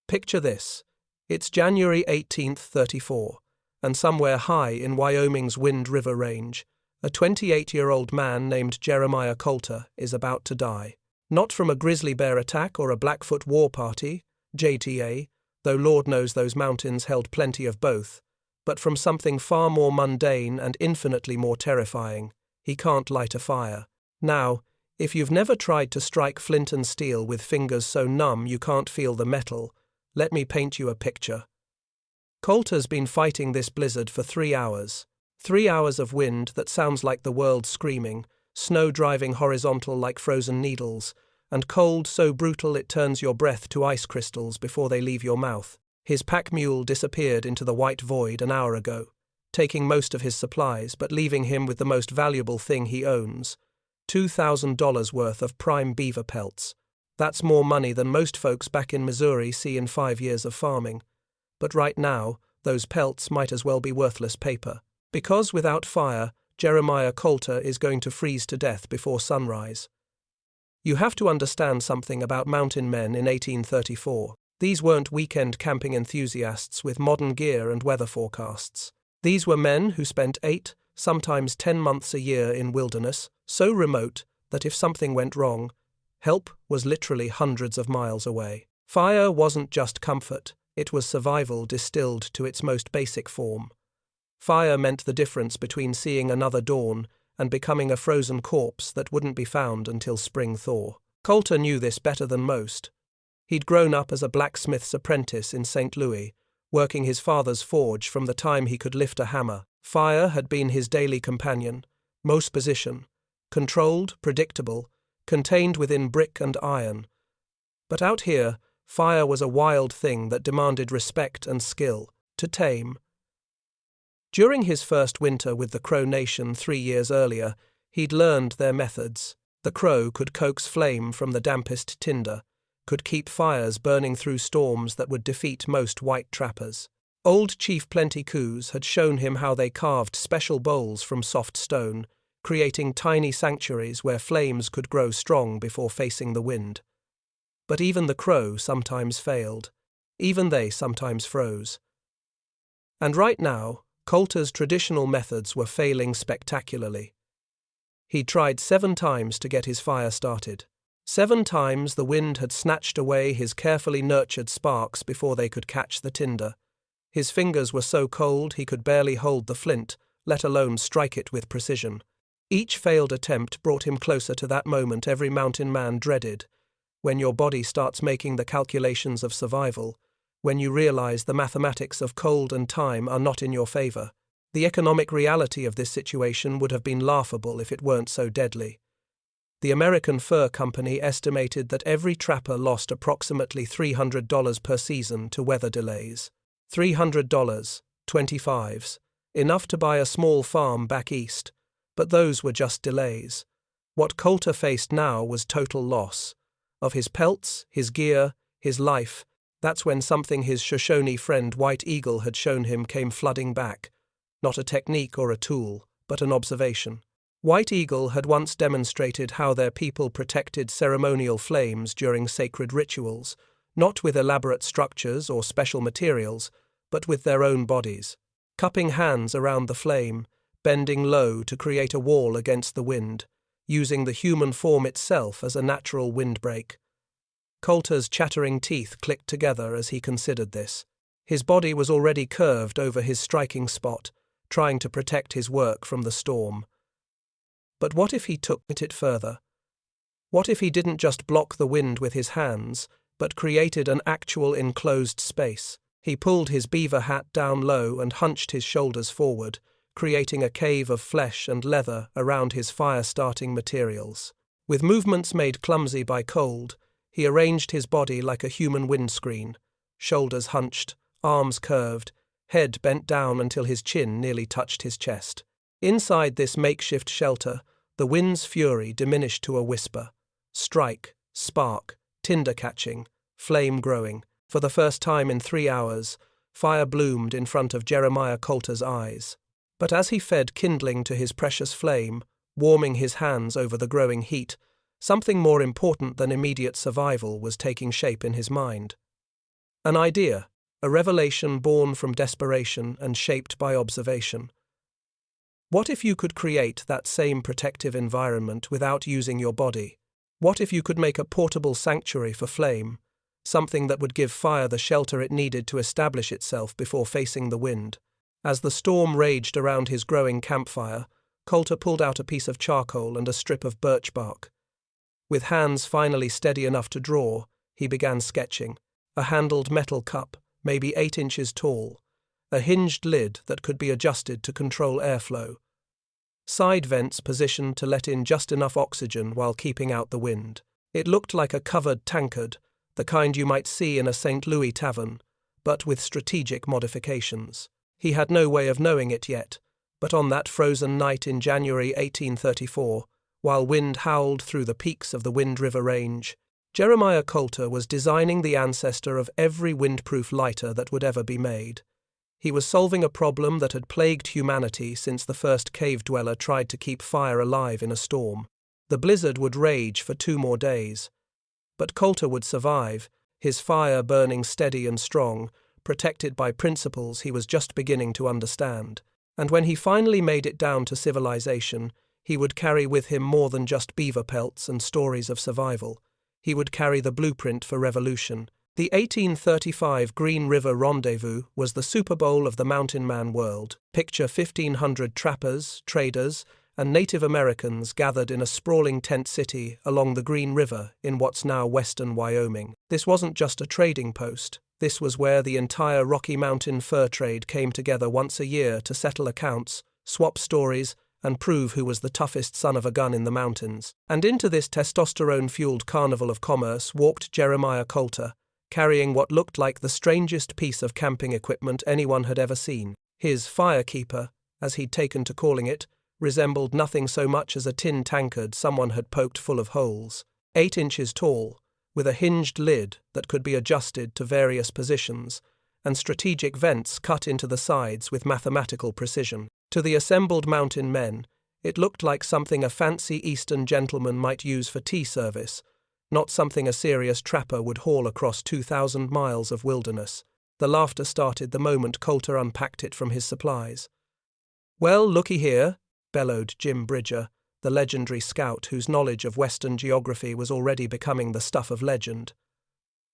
Picture this. It's January 18th, 34, and somewhere high in Wyoming's Wind River Range, a 28-year-old man named Jeremiah Coulter is about to die. Not from a grizzly bear attack or a Blackfoot war party, JTA, though Lord knows those mountains held plenty of both, but from something far more mundane and infinitely more terrifying. He can't light a fire. Now, if you've never tried to strike flint and steel with fingers so numb you can't feel the metal, let me paint you a picture. Coulter's been fighting this blizzard for 3 hours. 3 hours of wind that sounds like the world screaming, snow driving horizontal like frozen needles, and cold so brutal it turns your breath to ice crystals before they leave your mouth. His pack mule disappeared into the white void an hour ago, taking most of his supplies but leaving him with the most valuable thing he owns, $2,000 worth of prime beaver pelts. That's more money than most folks back in Missouri see in 5 years of farming. But right now, those pelts might as well be worthless paper. Because without fire, Jeremiah Coulter is going to freeze to death before sunrise. You have to understand something about mountain men in 1834. These weren't weekend camping enthusiasts with modern gear and weather forecasts. These were men who spent 8, sometimes 10 months a year in wilderness, so remote that if something went wrong, help was literally hundreds of miles away. Fire wasn't just comfort, it was survival distilled to its most basic form. Fire meant the difference between seeing another dawn and becoming a frozen corpse that wouldn't be found until spring thaw. Coulter knew this better than most. He'd grown up as a blacksmith's apprentice in St. Louis, working his father's forge from the time he could lift a hammer. Fire had been his daily companion, most position, controlled, predictable, contained within brick and iron. But out here, fire was a wild thing that demanded respect and skill to tame. During his first winter with the Crow Nation 3 years earlier, he'd learned their methods. The Crow could coax flame from the dampest tinder, could keep fires burning through storms that would defeat most white trappers. Old Chief Plenty Coups had shown him how they carved special bowls from soft stone, creating tiny sanctuaries where flames could grow strong before facing the wind. But even the Crow sometimes failed. Even they sometimes froze. And right now, Coulter's traditional methods were failing spectacularly. He'd tried 7 times to get his fire started. 7 times the wind had snatched away his carefully nurtured sparks before they could catch the tinder. His fingers were so cold he could barely hold the flint, let alone strike it with precision. Each failed attempt brought him closer to that moment every mountain man dreaded, when your body starts making the calculations of survival, when you realize the mathematics of cold and time are not in your favor. The economic reality of this situation would have been laughable if it weren't so deadly. The American Fur Company estimated that every trapper lost approximately $300 per season to weather delays. $300, 25s, enough to buy a small farm back east, but those were just delays. What Coulter faced now was total loss. Of his pelts, his gear, his life. That's when something his Shoshone friend White Eagle had shown him came flooding back. Not a technique or a tool, but an observation. White Eagle had once demonstrated how their people protected ceremonial flames during sacred rituals, not with elaborate structures or special materials, but with their own bodies. Cupping hands around the flame, bending low to create a wall against the wind, using the human form itself as a natural windbreak. Coulter's chattering teeth clicked together as he considered this. His body was already curved over his striking spot, trying to protect his work from the storm. But what if he took it further? What if he didn't just block the wind with his hands, but created an actual enclosed space? He pulled his beaver hat down low and hunched his shoulders forward, creating a cave of flesh and leather around his fire-starting materials. With movements made clumsy by cold, he arranged his body like a human windscreen, shoulders hunched, arms curved, head bent down until his chin nearly touched his chest. Inside this makeshift shelter, the wind's fury diminished to a whisper. Strike, spark, tinder catching, flame growing. For the first time in 3 hours, fire bloomed in front of Jeremiah Coulter's eyes. But as he fed kindling to his precious flame, warming his hands over the growing heat, something more important than immediate survival was taking shape in his mind. An idea, a revelation born from desperation and shaped by observation. What if you could create that same protective environment without using your body? What if you could make a portable sanctuary for flame, something that would give fire the shelter it needed to establish itself before facing the wind? As the storm raged around his growing campfire, Coulter pulled out a piece of charcoal and a strip of birch bark. With hands finally steady enough to draw, he began sketching. A handled metal cup, maybe 8 inches tall, a hinged lid that could be adjusted to control airflow, side vents positioned to let in just enough oxygen while keeping out the wind. It looked like a covered tankard, the kind you might see in a St. Louis tavern, but with strategic modifications. He had no way of knowing it yet, but on that frozen night in January 1834, while wind howled through the peaks of the Wind River Range, Jeremiah Coulter was designing the ancestor of every windproof lighter that would ever be made. He was solving a problem that had plagued humanity since the first cave dweller tried to keep fire alive in a storm. The blizzard would rage for 2 more days. But Coulter would survive, his fire burning steady and strong, protected by principles he was just beginning to understand. And when he finally made it down to civilization, he would carry with him more than just beaver pelts and stories of survival. He would carry the blueprint for revolution. The 1835 Green River Rendezvous was the Super Bowl of the mountain man world. Picture 1,500 trappers, traders, and Native Americans gathered in a sprawling tent city along the Green River in what's now western Wyoming. This wasn't just a trading post. This was where the entire Rocky Mountain fur trade came together once a year to settle accounts, swap stories, and prove who was the toughest son of a gun in the mountains. And into this testosterone-fueled carnival of commerce walked Jeremiah Coulter, carrying what looked like the strangest piece of camping equipment anyone had ever seen. His firekeeper, as he'd taken to calling it, resembled nothing so much as a tin tankard someone had poked full of holes. 8 inches tall, with a hinged lid that could be adjusted to various positions, and strategic vents cut into the sides with mathematical precision. To the assembled mountain men, it looked like something a fancy Eastern gentleman might use for tea service, not something a serious trapper would haul across 2,000 miles of wilderness. The laughter started the moment Coulter unpacked it from his supplies. "Well, looky here," bellowed Jim Bridger, the legendary scout whose knowledge of Western geography was already becoming the stuff of legend.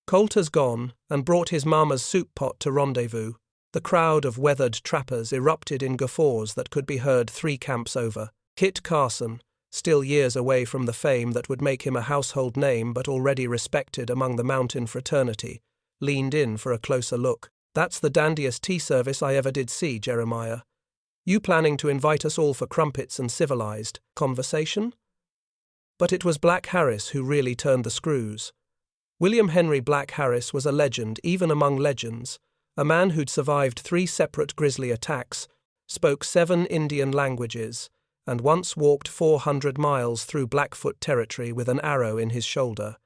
Coulter's gone and brought his mama's soup pot to Rendezvous. The crowd of weathered trappers erupted in guffaws that could be heard 3 camps over. Kit Carson, still years away from the fame that would make him a household name but already respected among the mountain fraternity, leaned in for a closer look. "That's the dandiest tea service I ever did see, Jeremiah. You planning to invite us all for crumpets and civilized conversation?" But it was Black Harris who really turned the screws. William Henry Black Harris was a legend even among legends, a man who'd survived 3 separate grizzly attacks, spoke 7 Indian languages, and once walked 400 miles through Blackfoot territory with an arrow in his shoulder.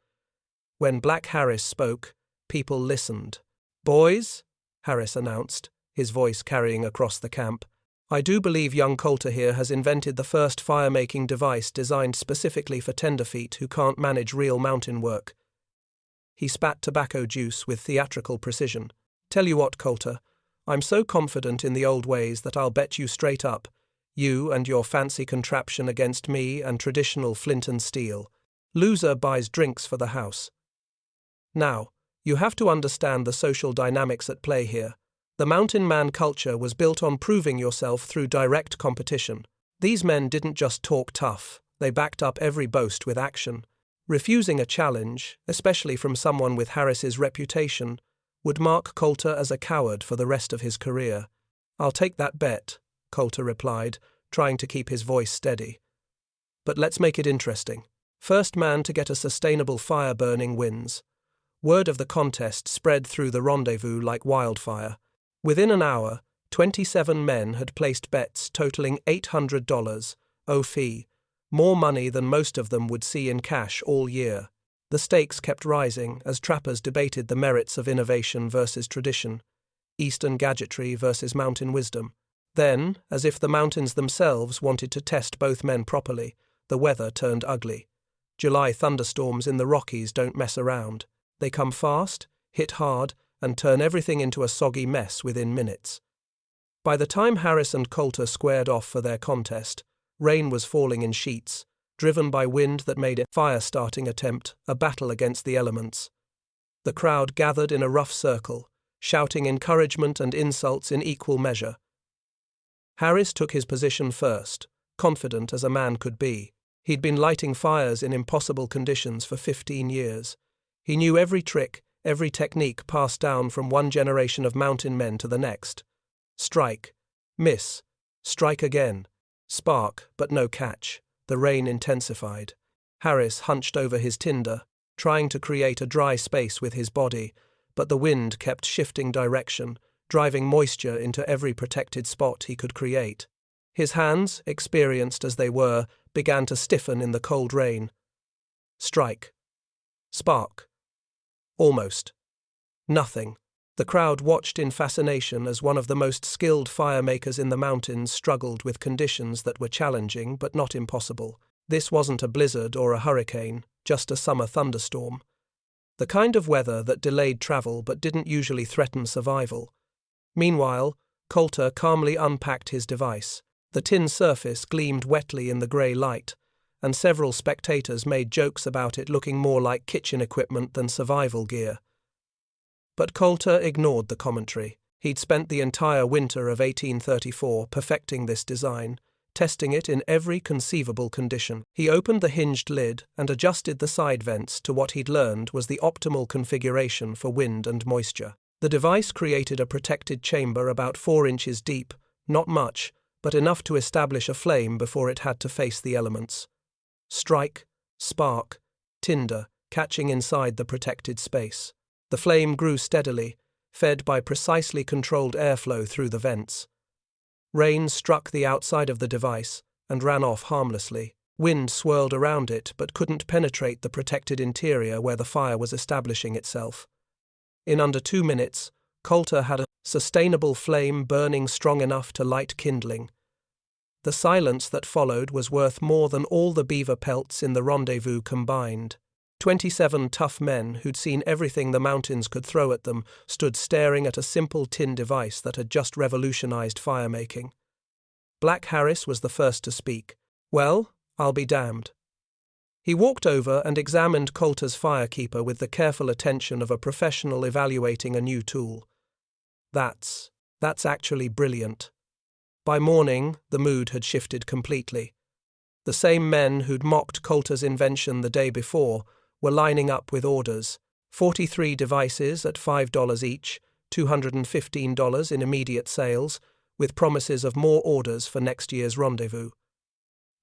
When Black Harris spoke, people listened. "Boys," Harris announced, his voice carrying across the camp, "I do believe young Coulter here has invented the first fire-making device designed specifically for tenderfeet who can't manage real mountain work." He spat tobacco juice with theatrical precision. "Tell you what, Coulter, I'm so confident in the old ways that I'll bet you straight up, you and your fancy contraption against me and traditional flint and steel. Loser buys drinks for the house." Now, you have to understand the social dynamics at play here. The mountain man culture was built on proving yourself through direct competition. These men didn't just talk tough, they backed up every boast with action. Refusing a challenge, especially from someone with Harris's reputation, would mark Coulter as a coward for the rest of his career. "I'll take that bet," Coulter replied, trying to keep his voice steady. "But let's make it interesting. First man to get a sustainable fire burning wins." Word of the contest spread through the Rendezvous like wildfire. Within an hour, 27 men had placed bets totaling $800, au fee, more money than most of them would see in cash all year. The stakes kept rising as trappers debated the merits of innovation versus tradition, Eastern gadgetry versus mountain wisdom. Then, as if the mountains themselves wanted to test both men properly, the weather turned ugly. July thunderstorms in the Rockies don't mess around. They come fast, hit hard, and turn everything into a soggy mess within minutes. By the time Harris and Coulter squared off for their contest, rain was falling in sheets, driven by wind that made a fire-starting attempt a battle against the elements. The crowd gathered in a rough circle, shouting encouragement and insults in equal measure. Harris took his position first, confident as a man could be. He'd been lighting fires in impossible conditions for 15 years. He knew every trick, every technique passed down from one generation of mountain men to the next. Strike, miss, strike again, spark, but no catch. The rain intensified. Harris hunched over his tinder, trying to create a dry space with his body, but the wind kept shifting direction, driving moisture into every protected spot he could create. His hands, experienced as they were, began to stiffen in the cold rain. Strike. Spark. Almost. Nothing. The crowd watched in fascination as one of the most skilled firemakers in the mountains struggled with conditions that were challenging but not impossible. This wasn't a blizzard or a hurricane, just a summer thunderstorm. The kind of weather that delayed travel but didn't usually threaten survival. Meanwhile, Coulter calmly unpacked his device. The tin surface gleamed wetly in the grey light, and several spectators made jokes about it looking more like kitchen equipment than survival gear. But Coulter ignored the commentary. He'd spent the entire winter of 1834 perfecting this design, testing it in every conceivable condition. He opened the hinged lid and adjusted the side vents to what he'd learned was the optimal configuration for wind and moisture. The device created a protected chamber about 4 inches deep, not much, but enough to establish a flame before it had to face the elements. Strike, spark, tinder, catching inside the protected space. The flame grew steadily, fed by precisely controlled airflow through the vents. Rain struck the outside of the device and ran off harmlessly. Wind swirled around it but couldn't penetrate the protected interior where the fire was establishing itself. In under 2 minutes, Coulter had a sustainable flame burning strong enough to light kindling. The silence that followed was worth more than all the beaver pelts in the rendezvous combined. 27 tough men who'd seen everything the mountains could throw at them stood staring at a simple tin device that had just revolutionized firemaking. Black Harris was the first to speak. "Well, I'll be damned." He walked over and examined Coulter's firekeeper with the careful attention of a professional evaluating a new tool. That's actually brilliant." By morning, the mood had shifted completely. The same men who'd mocked Coulter's invention the day before were lining up with orders. 43 devices at $5 each, $215 in immediate sales, with promises of more orders for next year's rendezvous.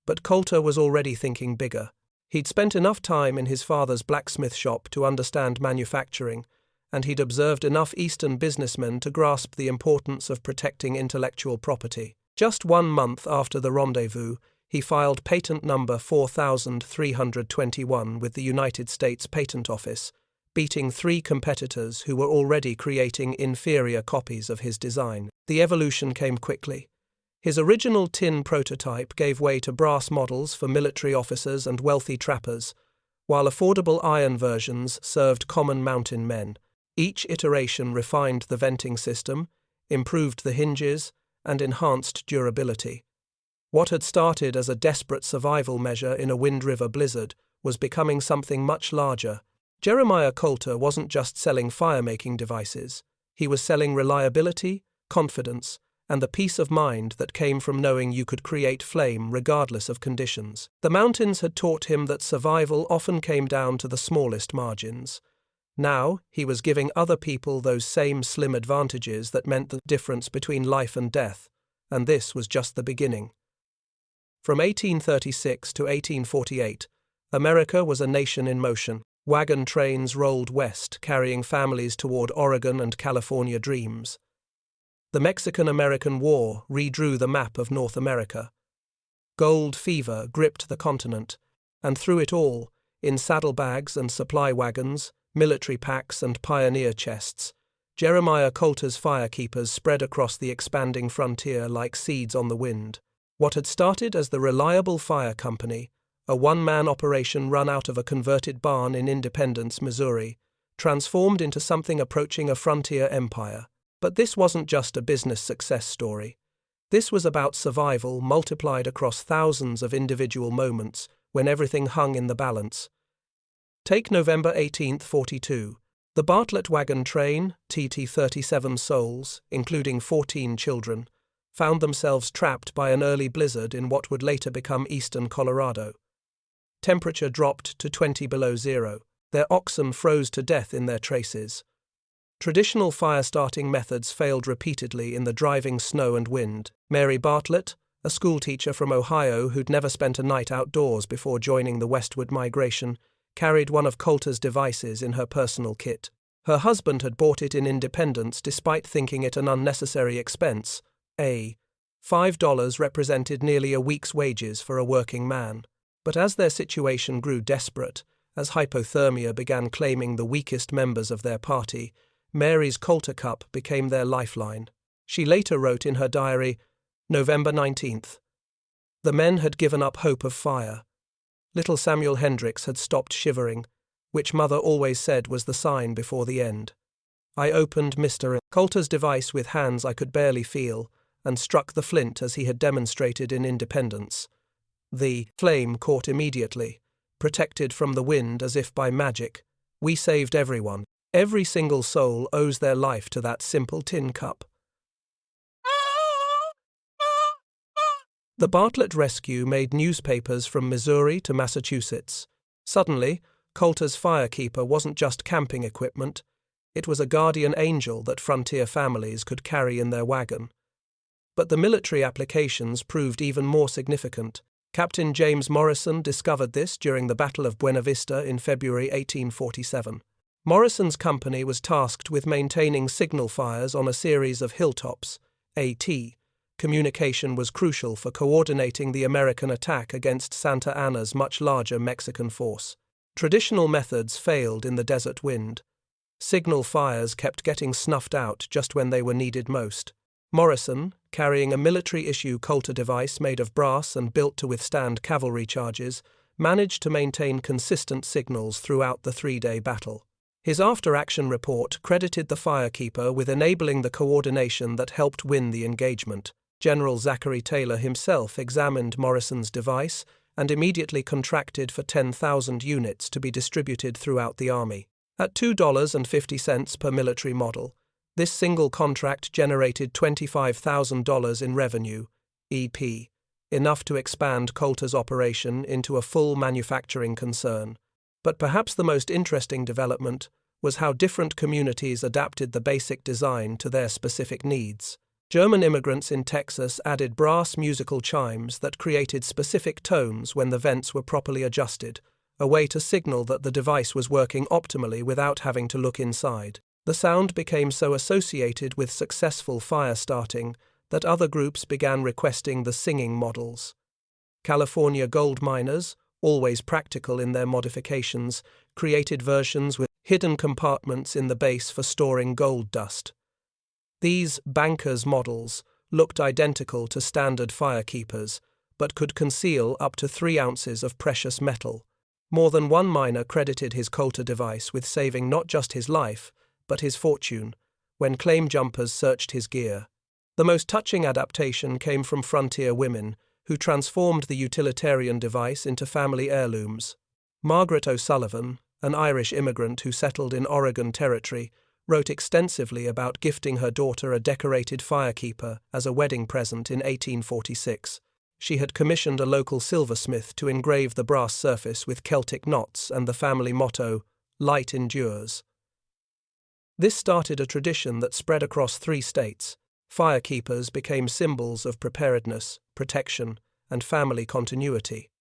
But Coulter was already thinking bigger. He'd spent enough time in his father's blacksmith shop to understand manufacturing, and he'd observed enough Eastern businessmen to grasp the importance of protecting intellectual property. Just 1 month after the rendezvous, he filed patent number 4321 with the United States Patent Office, beating 3 competitors who were already creating inferior copies of his design. The evolution came quickly. His original tin prototype gave way to brass models for military officers and wealthy trappers, while affordable iron versions served common mountain men. Each iteration refined the venting system, improved the hinges, and enhanced durability. What had started as a desperate survival measure in a Wind River blizzard was becoming something much larger. Jeremiah Coulter wasn't just selling firemaking devices. He was selling reliability, confidence, and the peace of mind that came from knowing you could create flame regardless of conditions. The mountains had taught him that survival often came down to the smallest margins. Now, he was giving other people those same slim advantages that meant the difference between life and death, and this was just the beginning. From 1836 to 1848, America was a nation in motion. Wagon trains rolled west, carrying families toward Oregon and California dreams. The Mexican-American War redrew the map of North America. Gold fever gripped the continent, and through it all, in saddlebags and supply wagons, military packs and pioneer chests, Jeremiah Coulter's firekeepers spread across the expanding frontier like seeds on the wind. What had started as the Reliable Fire Company, a one-man operation run out of a converted barn in Independence, Missouri, transformed into something approaching a frontier empire. But this wasn't just a business success story. This was about survival multiplied across thousands of individual moments when everything hung in the balance. Take November 18, 42. The Bartlett wagon train, TT 37 souls, including 14 children, found themselves trapped by an early blizzard in what would later become eastern Colorado. Temperature dropped to 20 below zero. Their oxen froze to death in their traces. Traditional fire-starting methods failed repeatedly in the driving snow and wind. Mary Bartlett, a schoolteacher from Ohio who'd never spent a night outdoors before joining the westward migration, carried one of Coulter's devices in her personal kit. Her husband had bought it in Independence despite thinking it an unnecessary expense. $5 represented nearly a week's wages for a working man. But as their situation grew desperate, as hypothermia began claiming the weakest members of their party, Mary's Coulter Cup became their lifeline. She later wrote in her diary, November 19th. The men had given up hope of fire. Little Samuel Hendricks had stopped shivering, which Mother always said was the sign before the end. I opened Mr. Coulter's device with hands I could barely feel and struck the flint as he had demonstrated in Independence. The flame caught immediately, protected from the wind as if by magic. We saved everyone. Every single soul owes their life to that simple tin cup. The Bartlett rescue made newspapers from Missouri to Massachusetts. Suddenly, Coulter's Firekeeper wasn't just camping equipment. It was a guardian angel that frontier families could carry in their wagon. But the military applications proved even more significant. Captain James Morrison discovered this during the Battle of Buena Vista in February 1847. Morrison's company was tasked with maintaining signal fires on a series of hilltops, AT. Communication was crucial for coordinating the American attack against Santa Anna's much larger Mexican force. Traditional methods failed in the desert wind. Signal fires kept getting snuffed out just when they were needed most. Morrison, carrying a military-issue Coulter device made of brass and built to withstand cavalry charges, managed to maintain consistent signals throughout the three-day battle. His after-action report credited the Firekeeper with enabling the coordination that helped win the engagement. General Zachary Taylor himself examined Morrison's device and immediately contracted for 10,000 units to be distributed throughout the Army. At $2.50 per military model, this single contract generated $25,000 in revenue, EP, enough to expand Coulter's operation into a full manufacturing concern. But perhaps the most interesting development was how different communities adapted the basic design to their specific needs. German immigrants in Texas added brass musical chimes that created specific tones when the vents were properly adjusted, a way to signal that the device was working optimally without having to look inside. The sound became so associated with successful fire starting that other groups began requesting the singing models. California gold miners, always practical in their modifications, created versions with hidden compartments in the base for storing gold dust. These bankers' models looked identical to standard Firekeepers, but could conceal up to 3 ounces of precious metal. More than one miner credited his Coulter device with saving not just his life, but his fortune, when claim jumpers searched his gear. The most touching adaptation came from frontier women, who transformed the utilitarian device into family heirlooms. Margaret O'Sullivan, an Irish immigrant who settled in Oregon Territory, wrote extensively about gifting her daughter a decorated Firekeeper as a wedding present in 1846. She had commissioned a local silversmith to engrave the brass surface with Celtic knots and the family motto, "Light endures." This started a tradition that spread across 3 states. Firekeepers became symbols of preparedness, protection, and family continuity.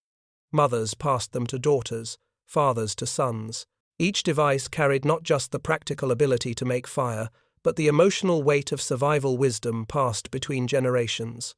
Mothers passed them to daughters, fathers to sons. Each device carried not just the practical ability to make fire, but the emotional weight of survival wisdom passed between generations.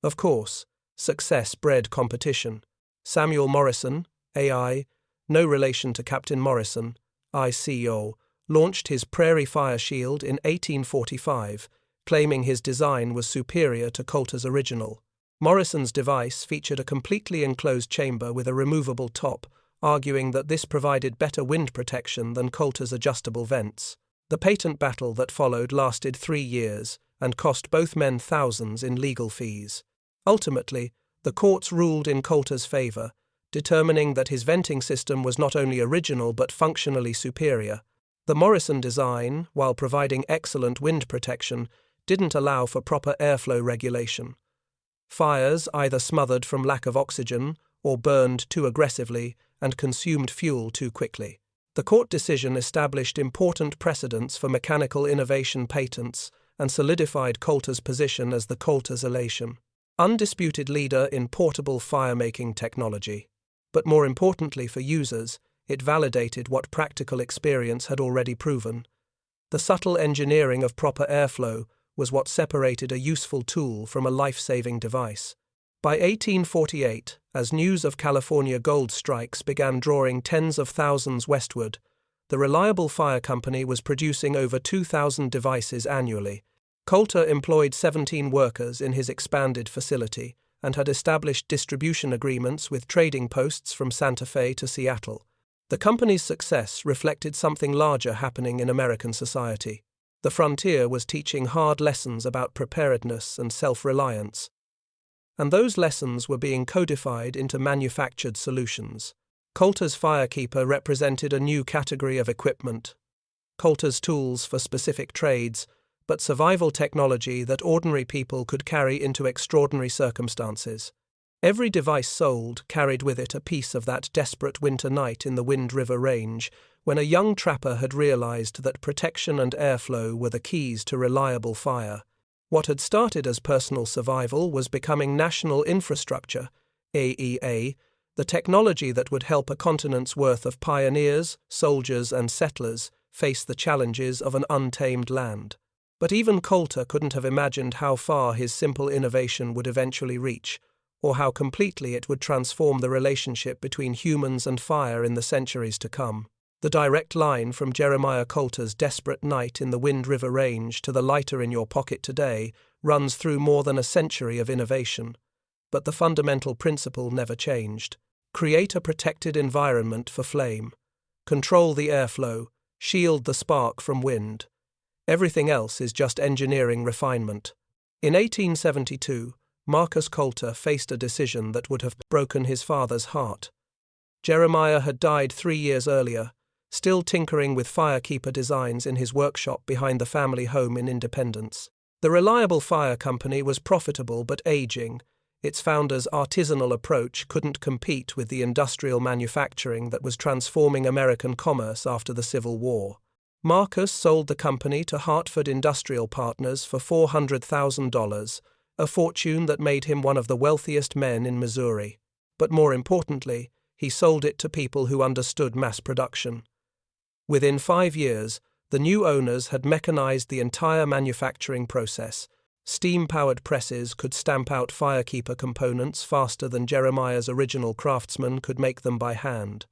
Of course, success bred competition. Samuel Morrison, AI, no relation to Captain Morrison, ICO, launched his Prairie Fire Shield in 1845, claiming his design was superior to Coulter's original. Morrison's device featured a completely enclosed chamber with a removable top, arguing that this provided better wind protection than Coulter's adjustable vents. The patent battle that followed lasted 3 years and cost both men thousands in legal fees. Ultimately, the courts ruled in Coulter's favor, determining that his venting system was not only original but functionally superior. The Morrison design, while providing excellent wind protection, didn't allow for proper airflow regulation. Fires either smothered from lack of oxygen or burned too aggressively and consumed fuel too quickly. The court decision established important precedents for mechanical innovation patents and solidified Coulter's position as the Coulter's undisputed leader in portable fire-making technology. But more importantly for users, it validated what practical experience had already proven. The subtle engineering of proper airflow was what separated a useful tool from a life-saving device. By 1848, as news of California gold strikes began drawing tens of thousands westward, the Reliable Fire Company was producing over 2,000 devices annually. Coulter employed 17 workers in his expanded facility and had established distribution agreements with trading posts from Santa Fe to Seattle. The company's success reflected something larger happening in American society. The frontier was teaching hard lessons about preparedness and self-reliance, and those lessons were being codified into manufactured solutions. Coulter's Firekeeper represented a new category of equipment. Coulter's tools for specific trades, but survival technology that ordinary people could carry into extraordinary circumstances. Every device sold carried with it a piece of that desperate winter night in the Wind River Range, when a young trapper had realized that protection and airflow were the keys to reliable fire. What had started as personal survival was becoming national infrastructure, AEA, the technology that would help a continent's worth of pioneers, soldiers, and settlers face the challenges of an untamed land. But even Coulter couldn't have imagined how far his simple innovation would eventually reach, or how completely it would transform the relationship between humans and fire in the centuries to come. The direct line from Jeremiah Coulter's desperate night in the Wind River Range to the lighter in your pocket today runs through more than a century of innovation. But the fundamental principle never changed. Create a protected environment for flame. Control the airflow. Shield the spark from wind. Everything else is just engineering refinement. In 1872, Marcus Coulter faced a decision that would have broken his father's heart. Jeremiah had died 3 years earlier, still tinkering with Firekeeper designs in his workshop behind the family home in Independence. The Reliable Fire Company was profitable but aging. Its founder's artisanal approach couldn't compete with the industrial manufacturing that was transforming American commerce after the Civil War. Marcus sold the company to Hartford Industrial Partners for $400,000, a fortune that made him one of the wealthiest men in Missouri. But more importantly, he sold it to people who understood mass production. Within 5 years, the new owners had mechanized the entire manufacturing process. Steam-powered presses could stamp out Firekeeper components faster than Jeremiah's original craftsmen could make them by hand.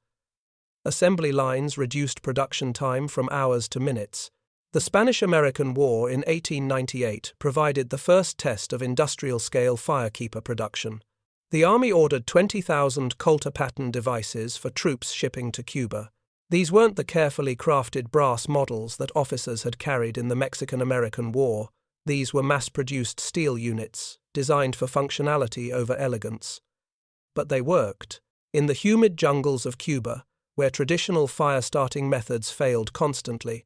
Assembly lines reduced production time from hours to minutes. The Spanish-American War in 1898 provided the first test of industrial-scale Firekeeper production. The Army ordered 20,000 Coulter pattern devices for troops shipping to Cuba. These weren't the carefully crafted brass models that officers had carried in the Mexican-American War. These were mass-produced steel units, designed for functionality over elegance. But they worked. In the humid jungles of Cuba, where traditional fire-starting methods failed constantly,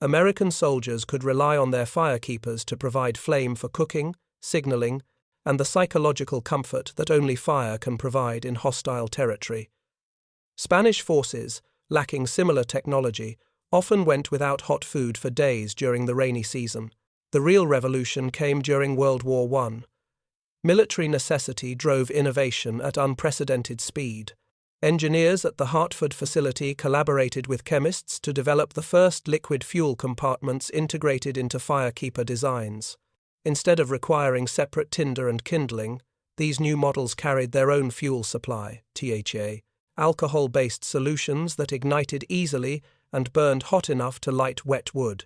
American soldiers could rely on their firekeepers to provide flame for cooking, signaling, and the psychological comfort that only fire can provide in hostile territory. Spanish forces, lacking similar technology, often went without hot food for days during the rainy season. The real revolution came during World War I. Military necessity drove innovation at unprecedented speed. Engineers at the Hartford facility collaborated with chemists to develop the first liquid fuel compartments integrated into Firekeeper designs. Instead of requiring separate tinder and kindling, these new models carried their own fuel supply, THA, alcohol-based solutions that ignited easily and burned hot enough to light wet wood.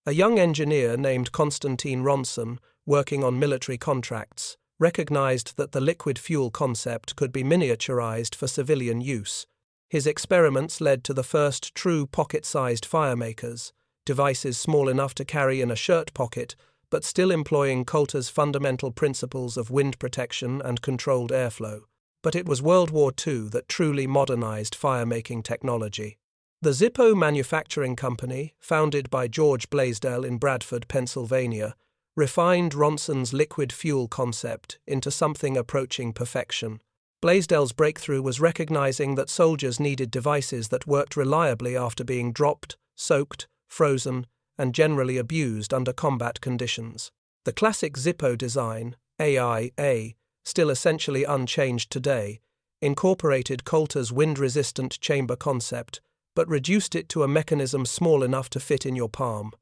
A young engineer named Konstantin Ronson, working on military contracts, recognized that the liquid fuel concept could be miniaturized for civilian use. His experiments led to the first true pocket-sized fire makers, devices small enough to carry in a shirt pocket, but still employing Coulter's fundamental principles of wind protection and controlled airflow. But it was World War II that truly modernized fire-making technology. The Zippo Manufacturing Company, founded by George Blaisdell in Bradford, Pennsylvania, refined Ronson's liquid fuel concept into something approaching perfection. Blaisdell's breakthrough was recognizing that soldiers needed devices that worked reliably after being dropped, soaked, frozen, and generally abused under combat conditions. The classic Zippo design, AIA, still essentially unchanged today, incorporated Coulter's wind-resistant chamber concept, but reduced it to a mechanism small enough to fit in your palm.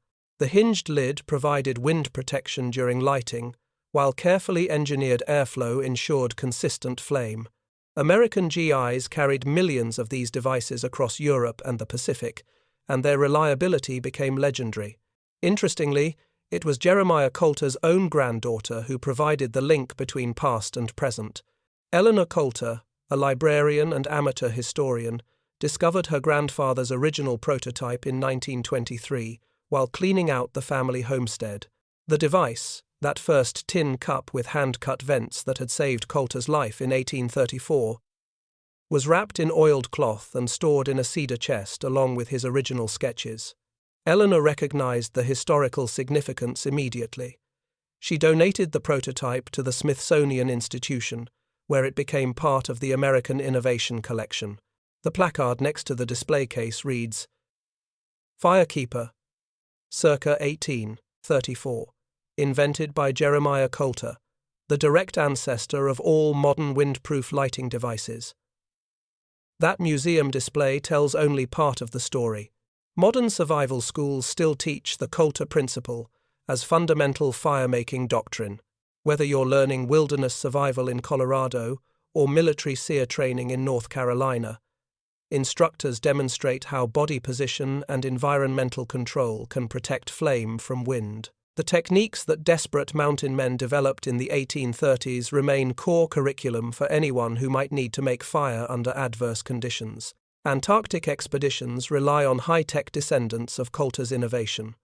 The hinged lid provided wind protection during lighting, while carefully engineered airflow ensured consistent flame. American GIs carried millions of these devices across Europe and the Pacific, and their reliability became legendary. Interestingly, it was Jeremiah Coulter's own granddaughter who provided the link between past and present. Eleanor Coulter, a librarian and amateur historian, discovered her grandfather's original prototype in 1923 while cleaning out the family homestead. The device, that first tin cup with hand-cut vents that had saved Coulter's life in 1834, was wrapped in oiled cloth and stored in a cedar chest along with his original sketches. Eleanor recognized the historical significance immediately. She donated the prototype to the Smithsonian Institution, where it became part of the American Innovation Collection. The placard next to the display case reads, "Firekeeper, circa 1834, invented by Jeremiah Coulter, the direct ancestor of all modern windproof lighting devices." That museum display tells only part of the story. Modern survival schools still teach the Coulter principle as fundamental fire-making doctrine. Whether you're learning wilderness survival in Colorado or military SEER training in North Carolina, instructors demonstrate how body position and environmental control can protect flame from wind. The techniques that desperate mountain men developed in the 1830s remain core curriculum for anyone who might need to make fire under adverse conditions. Antarctic expeditions rely on high-tech descendants of Coulter's innovation.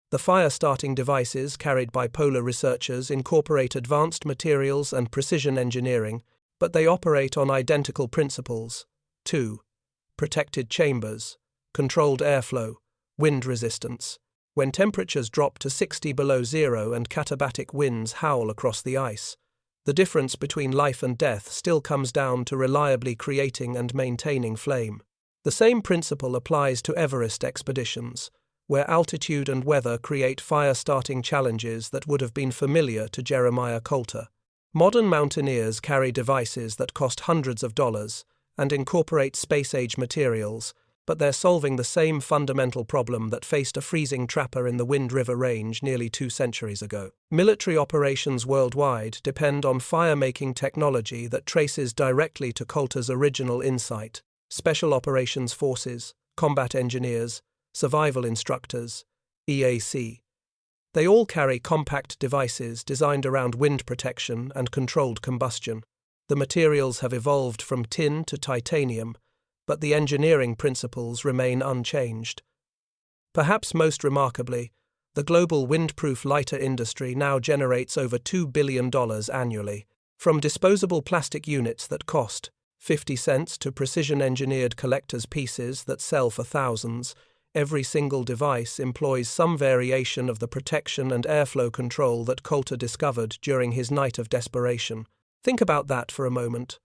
The fire-starting devices carried by polar researchers incorporate advanced materials and precision engineering, but they operate on identical principles. 2. Protected chambers, controlled airflow, wind resistance. When temperatures drop to 60 below zero and katabatic winds howl across the ice, the difference between life and death still comes down to reliably creating and maintaining flame. The same principle applies to Everest expeditions, where altitude and weather create fire-starting challenges that would have been familiar to Jeremiah Coulter. Modern mountaineers carry devices that cost hundreds of dollars and incorporate space-age materials, but they're solving the same fundamental problem that faced a freezing trapper in the Wind River Range nearly 2 centuries ago. Military operations worldwide depend on fire-making technology that traces directly to Coulter's original insight. Special Operations Forces, combat engineers, survival instructors, EAC. They all carry compact devices designed around wind protection and controlled combustion. The materials have evolved from tin to titanium, but the engineering principles remain unchanged. Perhaps most remarkably, the global windproof lighter industry now generates over $2 billion annually. From disposable plastic units that cost 50 cents to precision-engineered collector's pieces that sell for thousands, every single device employs some variation of the protection and airflow control that Coulter discovered during his night of desperation. Think about that for a moment.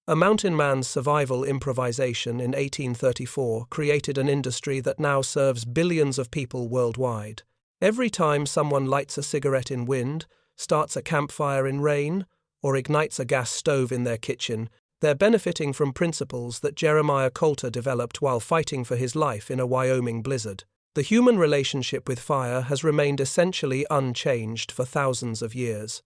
A mountain man's survival improvisation in 1834 created an industry that now serves billions of people worldwide. Every time someone lights a cigarette in wind, starts a campfire in rain, or ignites a gas stove in their kitchen, they're benefiting from principles that Jeremiah Coulter developed while fighting for his life in a Wyoming blizzard. The human relationship with fire has remained essentially unchanged for thousands of years.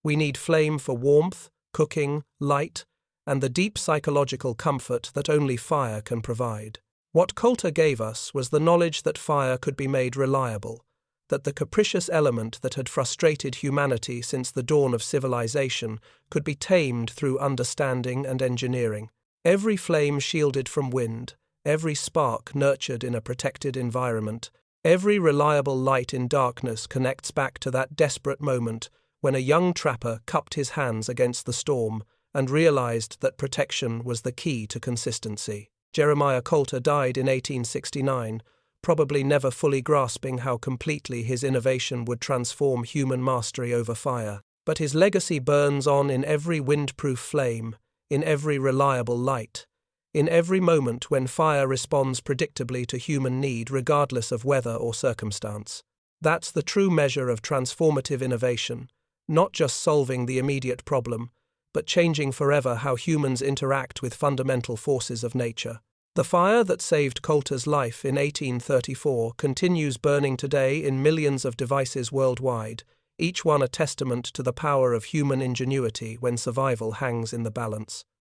We need flame for warmth, cooking, light, and the deep psychological comfort that only fire can provide. What Coulter gave us was the knowledge that fire could be made reliable, that the capricious element that had frustrated humanity since the dawn of civilization could be tamed through understanding and engineering. Every flame shielded from wind, every spark nurtured in a protected environment, every reliable light in darkness connects back to that desperate moment when a young trapper cupped his hands against the storm and realized that protection was the key to consistency. Jeremiah Coulter died in 1869, probably never fully grasping how completely his innovation would transform human mastery over fire. But his legacy burns on in every windproof flame, in every reliable light, in every moment when fire responds predictably to human need regardless of weather or circumstance. That's the true measure of transformative innovation, not just solving the immediate problem, but changing forever how humans interact with fundamental forces of nature. The fire that saved Coulter's life in 1834 continues burning today in millions of devices worldwide, each one a testament to the power of human ingenuity when survival hangs in the balance.